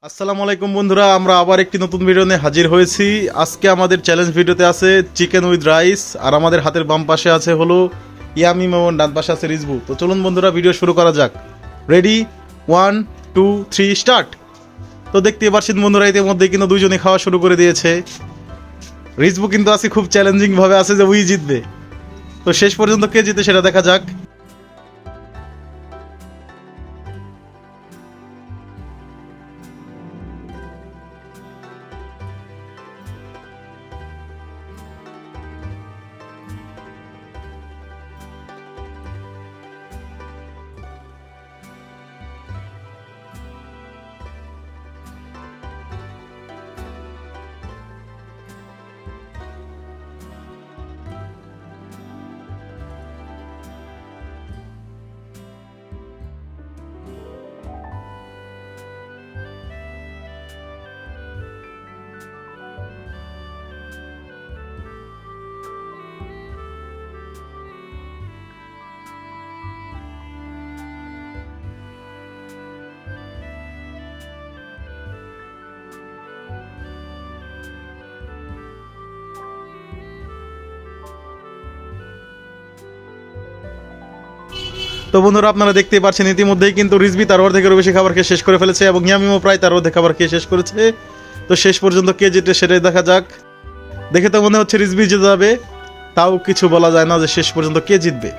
আসসালামু আলাইকুম বন্ধুরা, আমরা আবার একটি নতুন ভিডিও নিয়ে হাজির হয়েছি। আজকে আমাদের চ্যালেঞ্জ ভিডিওতে আছে চিকেন উইথ রাইস, আর আমাদের হাতের বাম পাশে আছে হলো ইয়ামিম এবং ডান পাশে আছে রিজবু। তো চলুন বন্ধুরা, ভিডিও শুরু করা যাক। Ready, 1 2 3 start. তো দেখতে পাচ্ছেন বন্ধুরা, ইতিমধ্যে কিন্তু দুইজনে খাওয়া শুরু করে দিয়েছে। রিজবু কিন্তু আছে খুব চ্যালেঞ্জিং ভাবে আছে যে উই জিতবে। তো শেষ পর্যন্ত কে জিতে সেটা দেখা যাক। তো বন্ধুরা, আপনারা দেখতেই পাচ্ছেন ইতিমধ্যেই কিন্তু রিজবি তার অর্ধেকেরও বেশি খাবার খেয়ে শেষ করে ফেলেছে এবং ইয়ামিমও প্রায় তার অর্ধেক খাবার খেয়ে শেষ করেছে। তো শেষ পর্যন্ত কে জিতে সেটাই দেখা যাক। দেখে তো মনে হচ্ছে রিজবি জিতে যাবে, তাও কিছু বলা যায় না যে শেষ পর্যন্ত কে জিতবে।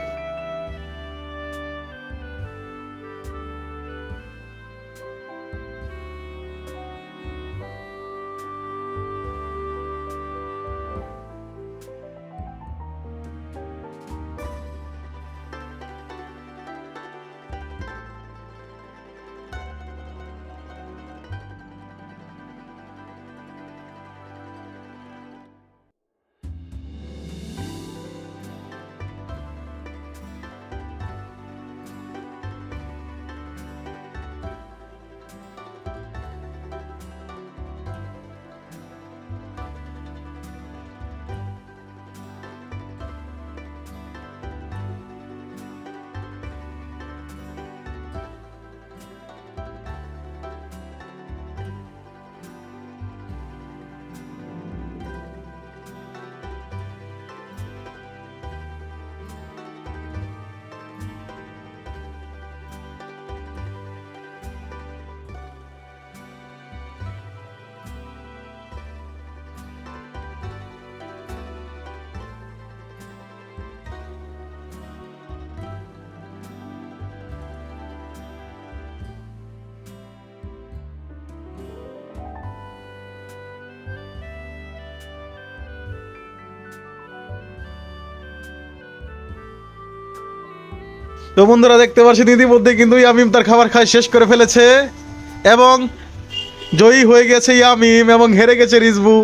তো বন্ধুরা, দেখতে পাচ্ছেন ইতিমধ্যে কিন্তু ইয়ামিম তার খাবার খায় শেষ করে ফেলেছে এবং জয়ী হয়ে গেছে ইয়ামিম এবং হেরে গেছে রিজবু।